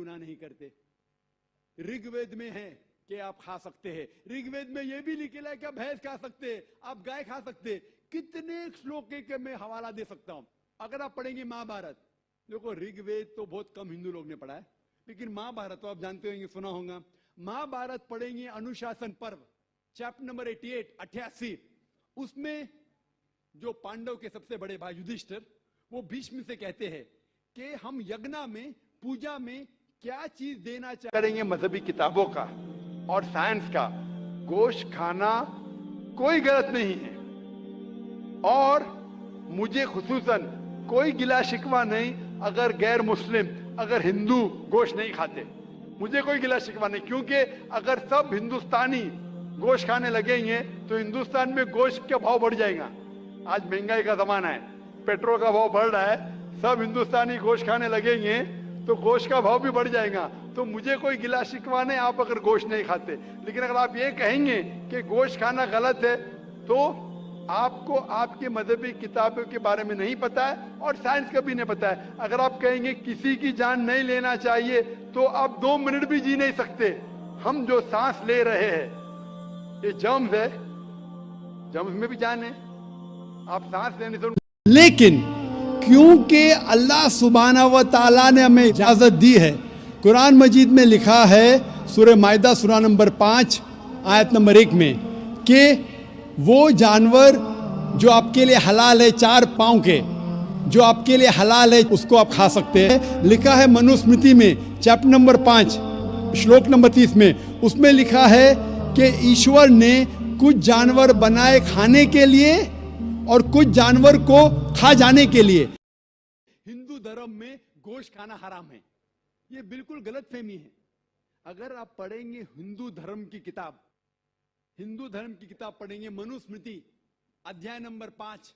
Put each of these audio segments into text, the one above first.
गुनाह नहीं करते। ऋग्वेद में है कि आप खा सकते हैं, ऋग्वेद में यह भी लिखा है कि आप भैंस खा सकते हैं, आप गाय खा सकते हैं। कितने श्लोक के मैं हवाला दे सकता हूं। अगर आप पढ़ेंगे महाभारत, देखो ऋग्वेद तो बहुत कम हिंदू लोग ने पढ़ा है, लेकिन महाभारत तो आप जानते होंगे, सुना होगा। महाभारत पढ़ेंगे अनुशासन पर्व चैप्टर नंबर 88, उसमें जो पांडव के सबसे बड़े भाई युधिष्ठिर, वो भीष्म से कहते हैं कि हम यज्ञ में, पूजा में क्या चीज देना करेंगे मजहबी किताबों का और साइंस का। गोश्त खाना कोई गलत नहीं है, और मुझे खुसूसन कोई गिला शिकवा नहीं अगर गैर मुस्लिम, अगर हिंदू गोश्त नहीं खाते, मुझे कोई गिला शिकवा नहीं। क्योंकि अगर सब हिंदुस्तानी गोश्त खाने लगेंगे तो हिंदुस्तान में गोश्त का भाव बढ़ जाएगा। आज महंगाई का जमाना है, पेट्रोल का भाव बढ़ रहा है, सब हिंदुस्तानी गोश्त खाने लगेंगे तो गोश्त का भाव भी बढ़ जाएगा। तो मुझे कोई गिला शिकवा नहीं आप अगर गोश्त नहीं खाते। लेकिन अगर आप ये कहेंगे कि गोश्त खाना गलत है, तो आपको आपके मजहबी किताबों के बारे में नहीं पता है और साइंस का भी नहीं पता है। अगर आप कहेंगे किसी की जान नहीं लेना चाहिए, तो आप 2 मिनट भी जी नहीं सकते। हम जो सांस ले रहे हैं ये जर्म्स है, जर्म्स में भी जान है, आप सांस लेने से। लेकिन क्योंकि अल्लाह सुब्हाना व तआला ने हमें इजाजत दी है, कुरान मजीद में लिखा है सूरह माइदा सूरा नंबर 5 आयत नंबर 1 में कि वो जानवर जो आपके लिए हलाल है, 4 पांव के जो आपके लिए हलाल है, उसको आप खा सकते हैं। लिखा है मनुस्मृति में चैप्टर नंबर 5 श्लोक नंबर 30 में, उसमें लिखा है कि ईश्वर ने कुछ जानवर बनाए खाने के लिए और कुछ जानवर को खा जाने के लिए। हिंदू धर्म में गोश्त खाना हराम है, ये बिल्कुल गलत फहमी है। अगर आप पढ़ेंगे हिंदू धर्म की किताब, हिंदू धर्म की किताब पढ़ेंगे मनुस्मृति अध्याय नंबर 5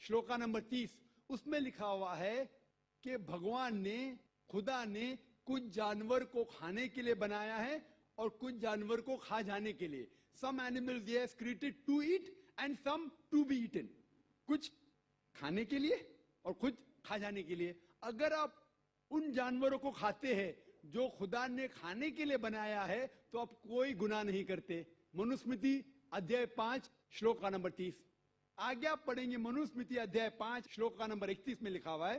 श्लोका नंबर 30, उसमें लिखा हुआ है कि भगवान ने, खुदा ने कुछ जानवर को खाने के लिए बनाया है और कुछ जानवर को खा जाने के लिए। Some animals he has created to eat and some to be eaten, कुछ खाने के लिए और कुछ खा जाने के लिए। अगर आप उन जानवरों को खाते हैं जो खुदा ने खाने के लिए बनाया है, तो आप कोई गुनाह नहीं करते। मनुस्मृति अध्याय 5 श्लोक का नंबर 30। आगे आप पढ़ेंगे मनुस्मृति अध्याय 5 श्लोक का नंबर 31 में लिखा हुआ है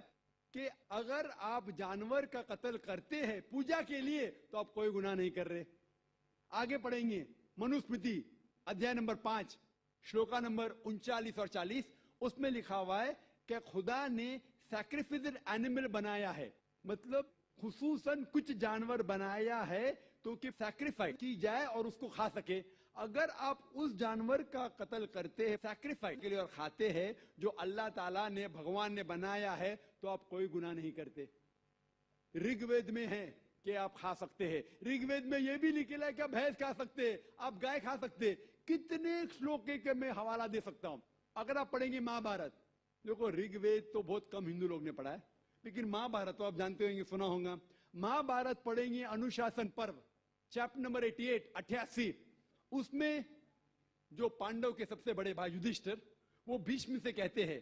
कि अगर आप जानवर का कत्ल करते हैं पूजा के लिए, तो आप कोई गुनाह नहीं कर रहे। आगे पढ़ेंगे मनुस्मृति अध्याय नंबर 5 श्लोका नंबर 39 और 40, उसमें लिखा हुआ है कि खुदा ने सैक्रिफिस्ड एनिमल बनाया है, मतलब खुसूसन कुछ जानवर बनाया है तो कि सैक्रिफाइस की जाए और उसको खा सके। अगर आप उस जानवर का कत्ल करते हैं सैक्रिफाइस के लिए और खाते हैं जो अल्लाह ताला ने, भगवान ने बनाया है, तो आप कोई गुनाह नहीं करते। ऋग्वेद में है कि आप खा सकते हैं, ऋग्वेद में यह भी लिखा है कि आप भैंस खा सकते हैं, आप गाय खा सकते हैं। कितने श्लोक के मैं हवाला दे सकता हूं। अगर आप पढ़ेंगे महाभारत, देखो ऋग्वेद तो बहुत कम हिंदू लोग ने पढ़ा है, लेकिन महाभारत तो आप जानते होंगे, सुना होगा। महाभारत पढ़ेंगे अनुशासन पर्व चैप्टर नंबर 88, उसमें जो पांडव के सबसे बड़े भाई युधिष्ठिर, वो भीष्म से कहते हैं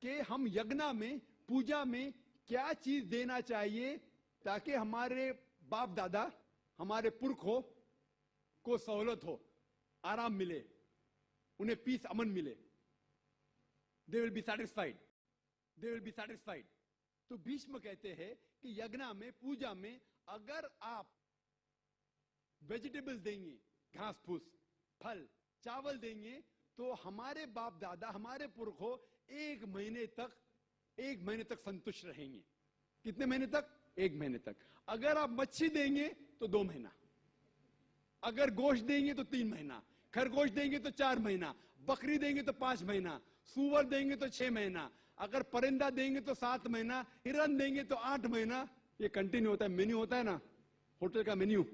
कि हम यज्ञ में, पूजा में क्या चीज देना चाहिए ताकि हमारे बाप दादा, हमारे पुरखों को सहूलत हो, आराम मिले, उन्हें पीस, अमन मिले। They will be satisfied, they will be satisfied. तो भीष्म कहते हैं कि यज्ञ में, पूजा में अगर आप वेजिटेबल्स देंगे, घास फूस, फल, चावल देंगे, तो हमारे बाप दादा, हमारे पुरखों 1 महीने तक संतुष्ट रहेंगे। कितने महीने तक? 1 महीने तक। अगर आप मच्छी देंगे तो 2 महीना, अगर गोश्त देंगे तो 3 महीना, खरगोश देंगे तो 4 महीना, बकरी देंगे तो 5 महीना, सूअर देंगे तो 6 महीना, अगर परिंदा देंगे तो 7 महीना, हिरन देंगे तो 8 महीना। ये कंटिन्यू होता है, मेन्यू होता है ना, होटल का मेन्यू,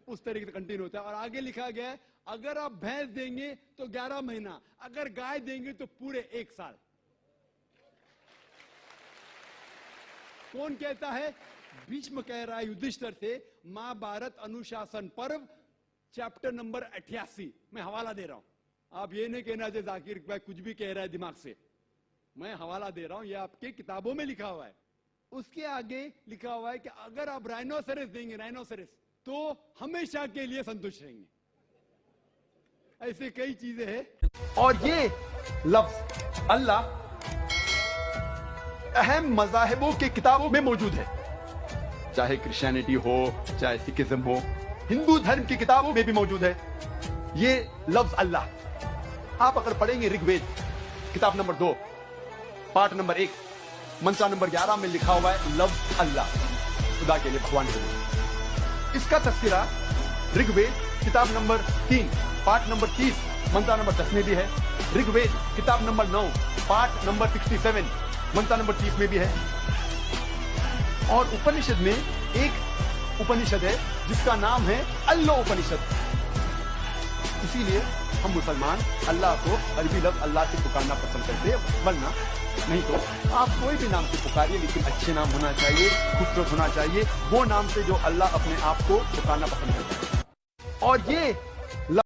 उस तरीके से कंटिन्यू होता है। और आगे लिखा गया है अगर आप भैंस देंगे तो 11 महीना, अगर गाय देंगे तो पूरे 1 साल। कौन कहता है? भीष्म कह रहा है युधिष्ठिर से। महाभारत अनुशासन पर्व चैप्टर नंबर 88, मैं हवाला दे रहा हूं। आप ये नहीं कहना चाहिए जाकिर भाई कुछ भी कह रहा है दिमाग से, मैं हवाला दे रहा हूं, ये आपके किताबों में लिखा हुआ है। उसके आगे लिखा हुआ है कि अगर आप राइनोसेरस देंगे, राइनोसेरस, तो हमेशा के लिए संतुष्ट रहेंगे। ऐसे कई चीजें हैं। और ये लफ्ज अल्लाह अहम मज़ाहिबों के किताबों में मौजूद है, चाहे क्रिश्चियनिटी हो, चाहे सिखिज्म हो, हिंदू धर्म की किताबों में भी मौजूद है ये लफ्ज अल्लाह। आप अगर पढ़ेंगे ऋग्वेद किताब नंबर 2 पाठ नंबर 1 मंत्रा नंबर 11 में लिखा हुआ है लफ्ज अल्लाह, खुदा के लिए, भगवान के लिए। इसका तस्करा ऋग्वेद किताब नंबर 3 पाठ नंबर 30 मंत्रा नंबर 10 में भी है। ऋग्वेद किताब नंबर 9 पाठ नंबर 67 मंत्रा नंबर 30 में भी है। और उपनिषद में एक उपनिषद है जिसका नाम है अल्लो उपनिषद। इसीलिए हम मुसलमान अल्लाह को अरबी लफ्ज अल्लाह से पुकारना पसंद करते हैं, वरना नहीं तो आप कोई भी नाम से पुकारिए, लेकिन अच्छे नाम होना चाहिए, खूबसूरत होना चाहिए, वो नाम से जो अल्लाह अपने आप को पुकारना पसंद करता है। और ये